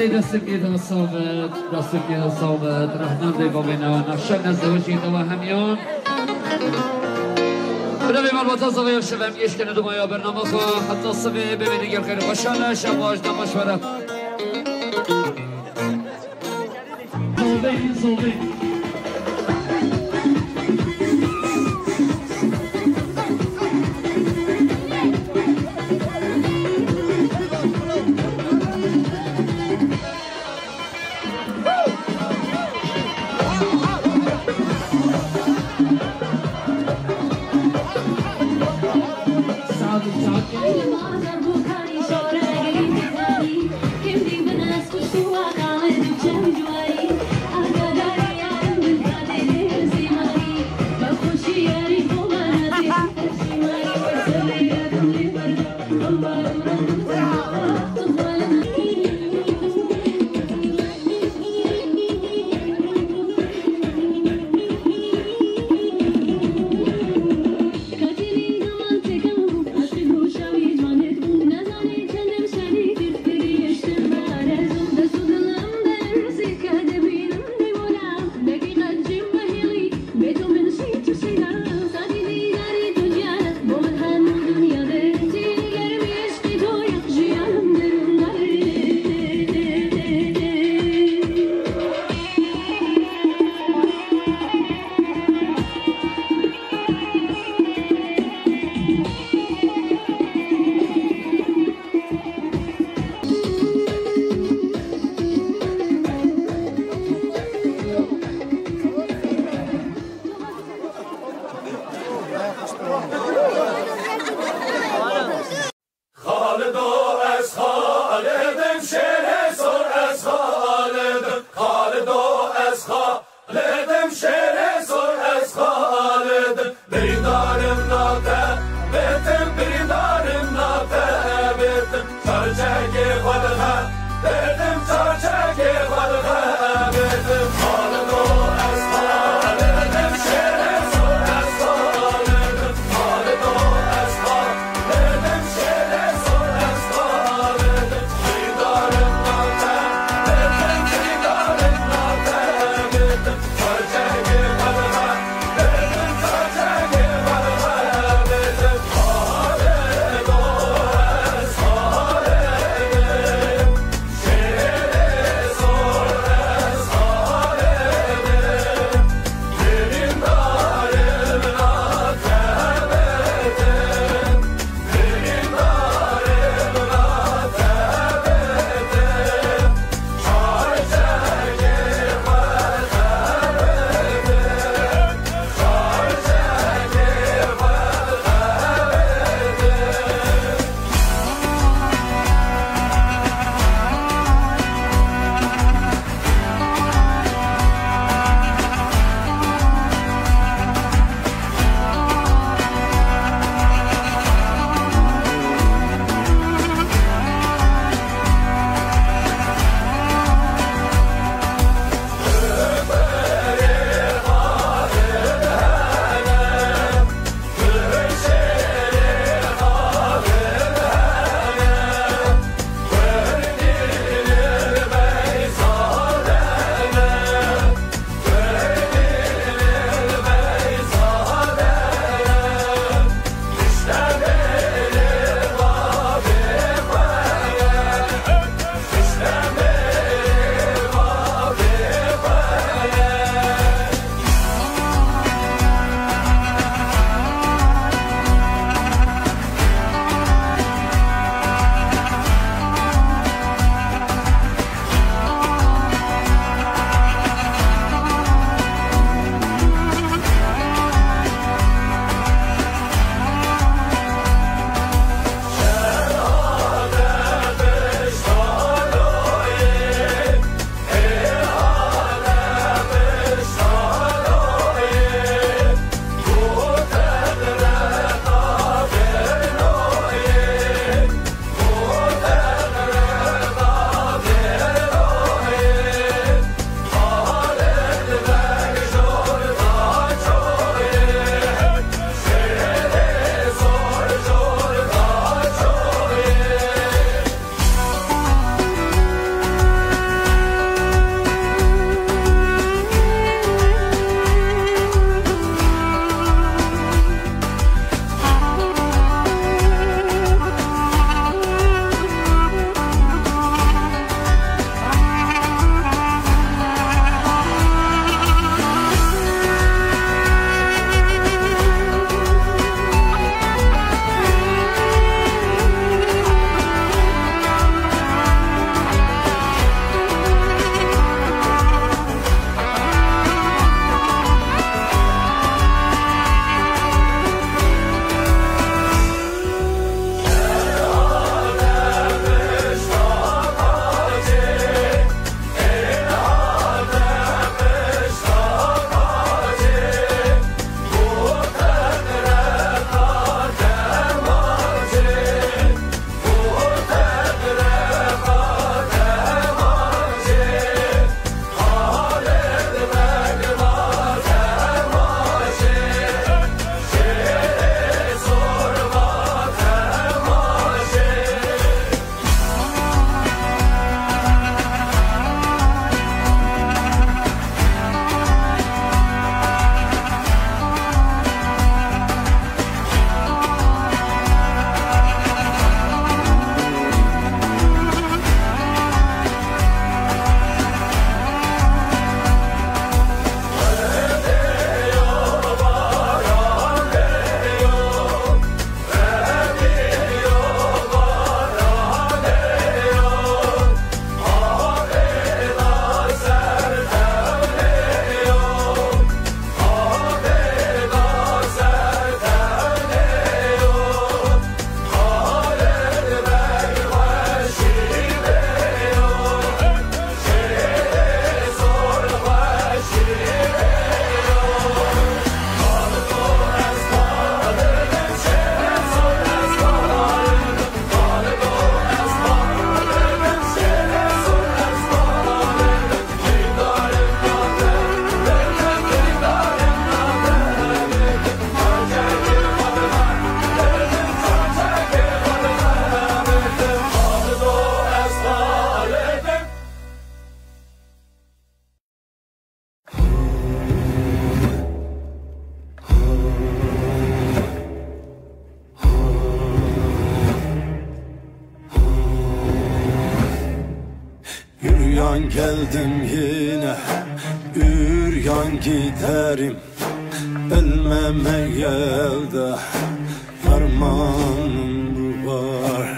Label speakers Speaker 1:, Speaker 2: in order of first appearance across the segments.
Speaker 1: دستگیر صابت دستگیر صابت رحمان دی بابینا نشان نزدیکی دو همیان برای معلومات زاویه شوم یش کنه دو مایا برنامه خو حتی صبح ببینید گل خیر خوشحال شواج نماشوره زوبی
Speaker 2: Üryan geldim yine, üryan giderim. Ölmeme elde fermanım var.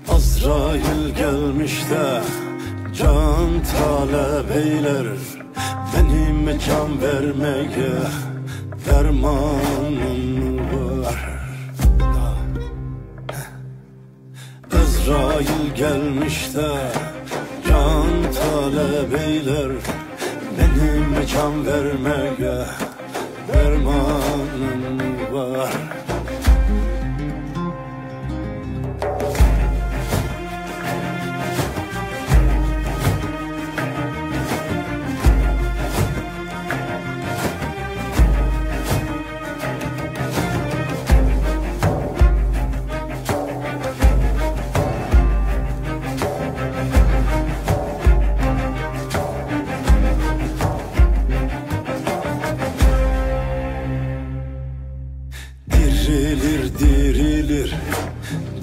Speaker 2: Azrail gelmiş de can talep eyler. Benim can vermeye dermanım var. Azrail gelmiş de can talep eyler. Benim can vermeye dermanım var.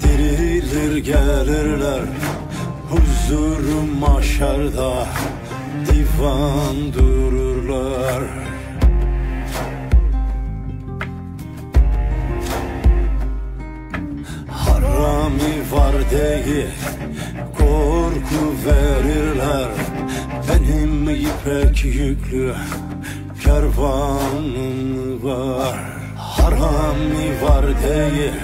Speaker 2: Dirilir gelirler. Huzurum mahşerde divan dururlar. Harami var diye korku verirler. Benim ipek yüklü kervanım var. Harami var diye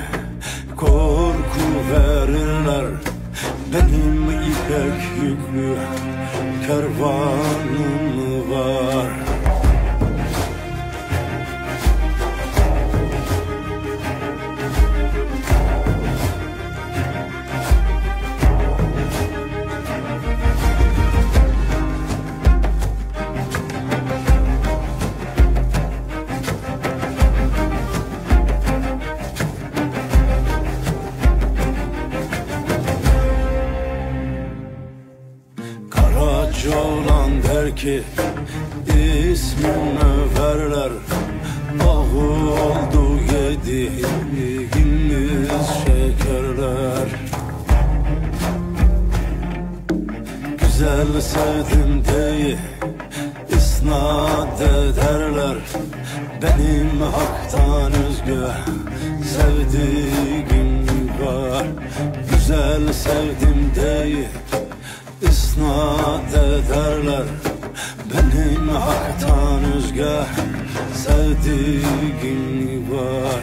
Speaker 2: korku verirler. Benim ipek yüklü kervanım var. Olan der ki ismini verler. Ağı oldu yediğimiz şekerler. Güzel sevdim diye isnat ederler. Benim haktan özgü sevdiğim var. Güzel sevdim diye isnat ederler. Benim haktan özgü sevdiğim var.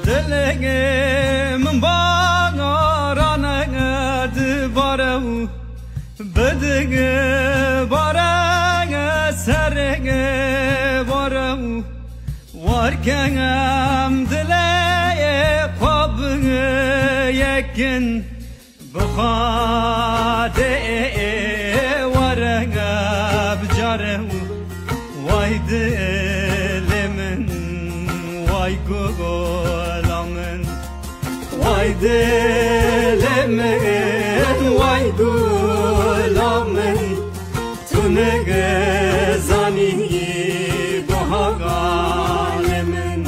Speaker 3: Dilim bağırana divarım, bıdığı barana sarığı varım. Varken dileye kabığı yekin, bıkhade varana bcarım. Vay dilimin, vay gulamın. Vay dilimin, vay gulamın. Tünege zani bu halimin.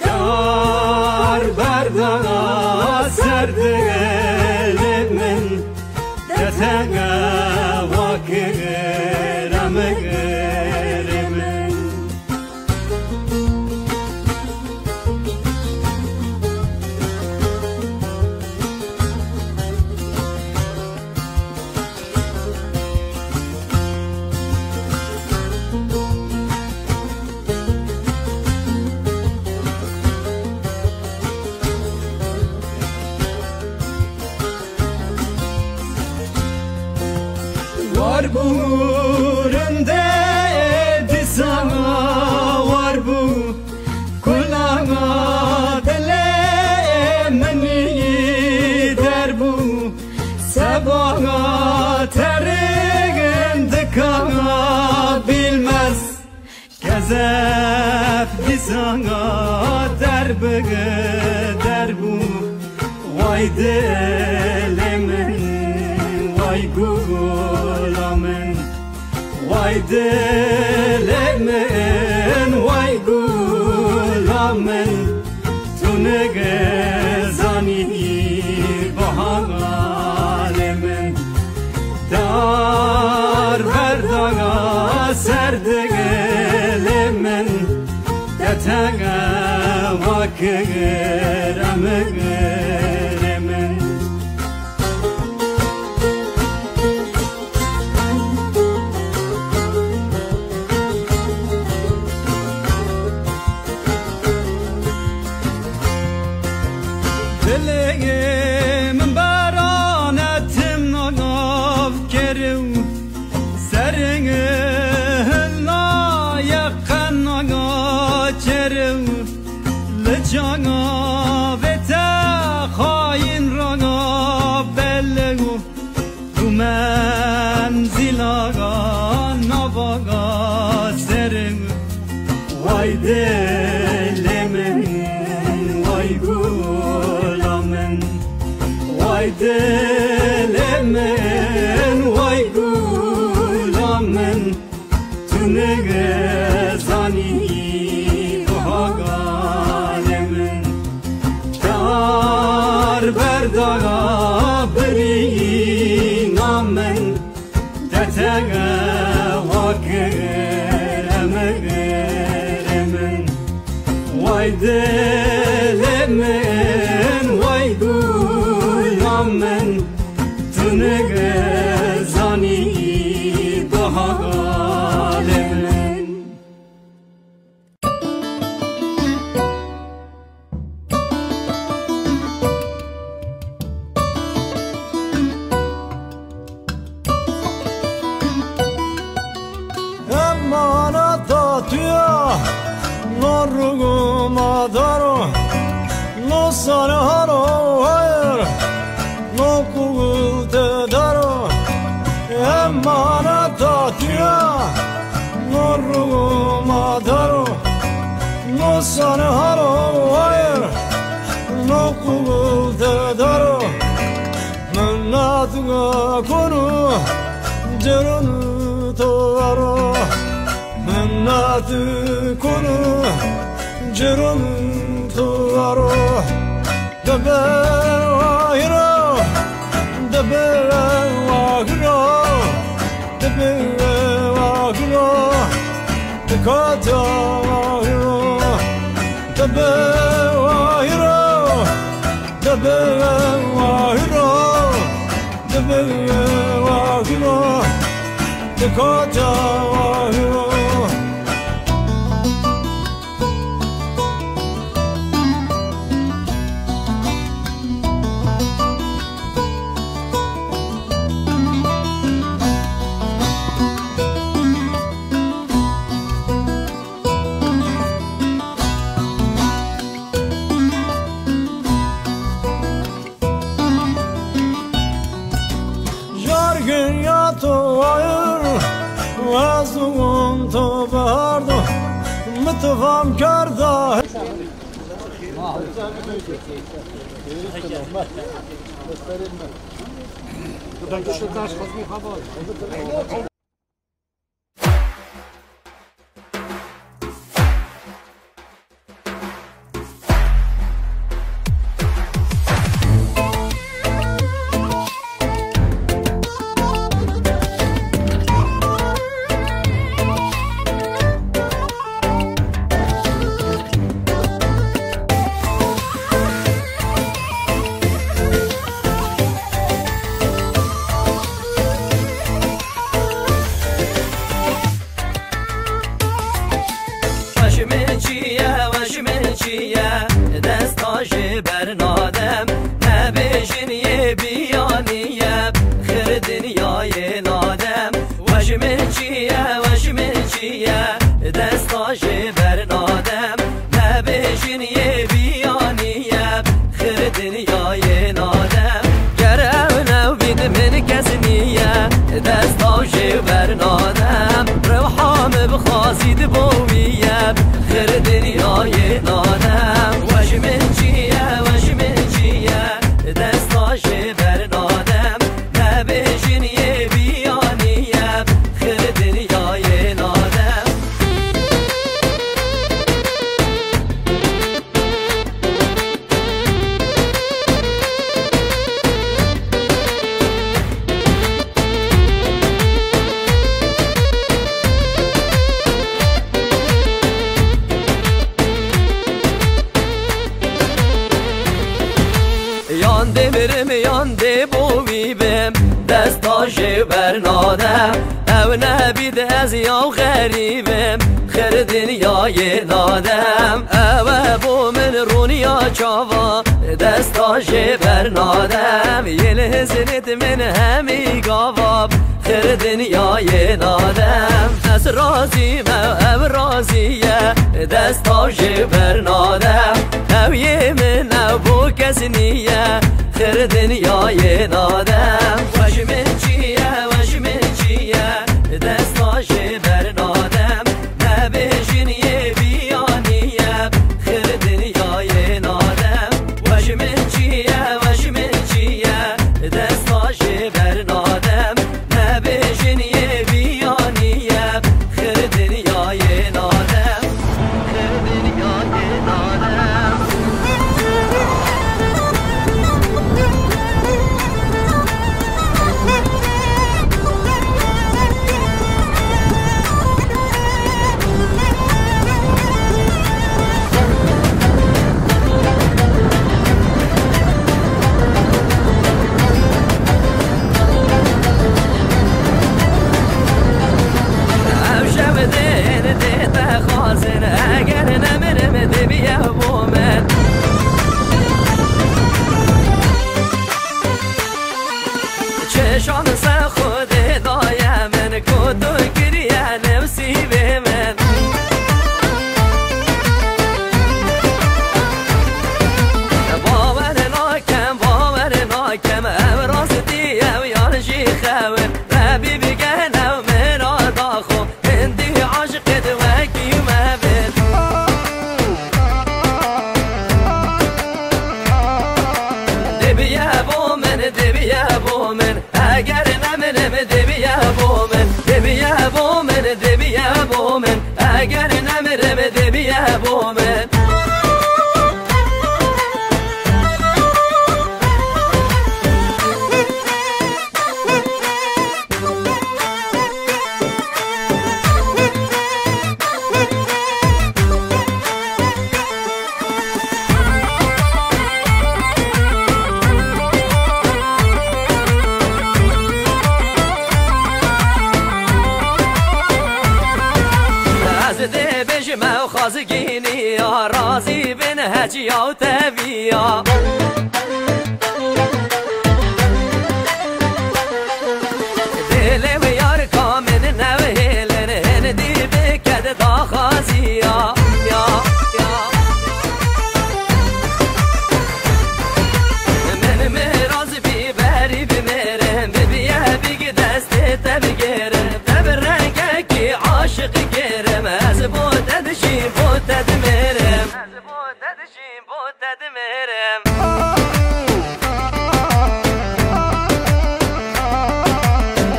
Speaker 3: Yar berdana serdi elimin. Detene vakiremimin. burunde disana var bu kulağına dele meni der bu sabaha tergen dıkana bilmez gezef disana der bu vay delemen vay gulamen vay delemen vay gulamen tune gezani bahalemen dar verdaga serdegelemen detega vakıramen Dileğimin baranetim nanav kerim Serini hılla yakın nana çerim Lıcana vete hain rana belli Tu menzilaga navaga serim Vay delemin vay gulamen Vay delemen vay gulamen Tüne gezani bahalemen Dar berdaga biri namen Detege vakiremen Vay delemen vay gulamen Tüne gezani bahalemen Emanata tüya Noruguma daro No sanaharo hayır No kugulte daro Emanata tüya Noruguma daro No sanaharo hayır No kugulte daro Nanaduga konu Cerunu toaro Nadu konu Cerum tuaro Debe wahiro Debe wahiro Debe wahiro Dekata wahiro Debe wahiro Debe wahiro Debe wahiro Dekata wahiro Vazduğum tobardo Mıtıvam karda
Speaker 4: برنادم نبیشن یه بیانیم خیر دنیای نادم دنیای نادم وش من چیه دستاش برنادم نبیشین یه بیانیم خیر دنیای نادم یانده برم یانده بوی بم دستاش برنادم او نبید از یا غریبم خیر دنیای نادم او بو من رونیا چاوا دستاش برنادم یه لحظنت من همی گاواب خیر دنیای نادم از رازی او رازیه دستاش برنادم او یه من او بو کسی نیه خیر دنیای نادم وش من چیه دستاش برنادم نبیشین یه بیانیم خیر دنیای نادم وش من چیه دستاش برنادم نبیشین یه بیانیم خیر دنیای نادم خیر دنیای نادم اگر نمرم دبیه بومن چشان سه خود دایمن کتو گریه نفسی به من باور ناکم ام راستی او یارشی خون ربی بگن او من داخو هندی عاشق دوکی مبن دبیه بومن اگر نمنم دبیه بومن اگر نمرم دبیه بومن ما خازگینی یا رازی بن هجی و تبیا دل و یار کامن نوهلن هندی بکد دا خازیا من مراز بی بری بمیرم ببیه بگی دست تبگیرم تبرنگه کی عاشق گیرم از بوددشیم بودد میرم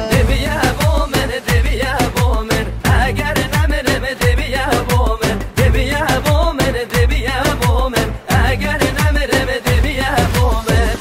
Speaker 4: دبیه بومن اگر نمرم دبیه بومن اگر نمرم دبیه بومن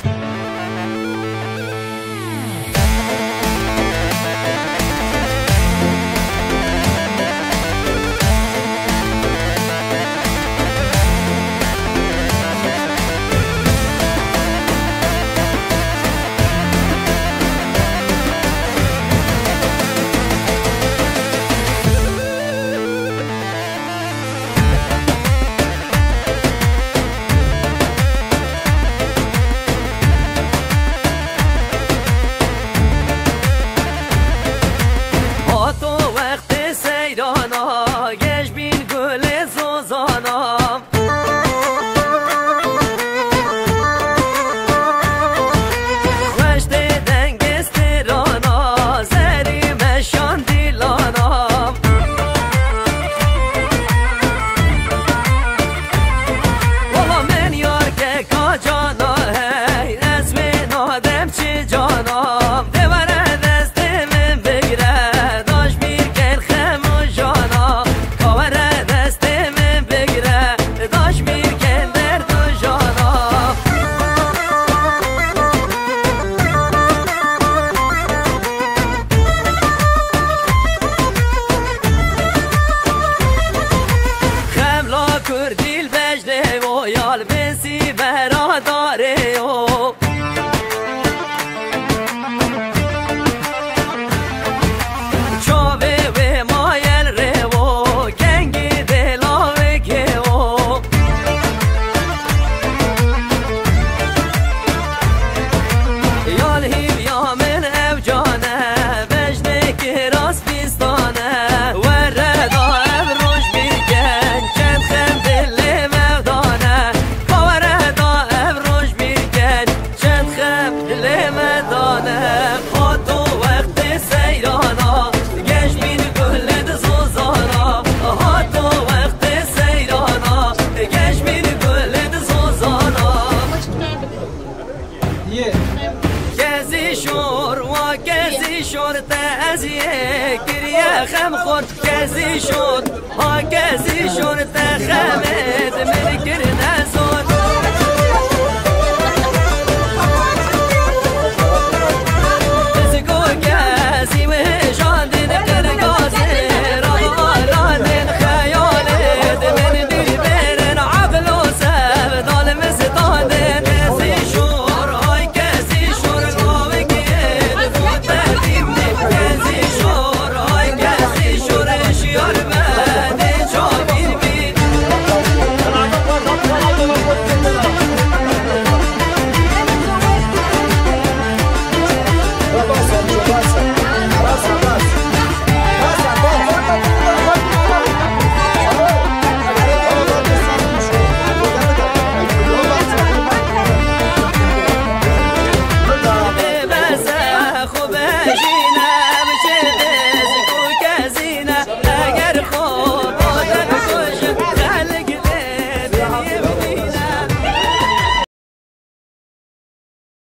Speaker 4: كريا خم خود كازي شون ها كازي شون تخمه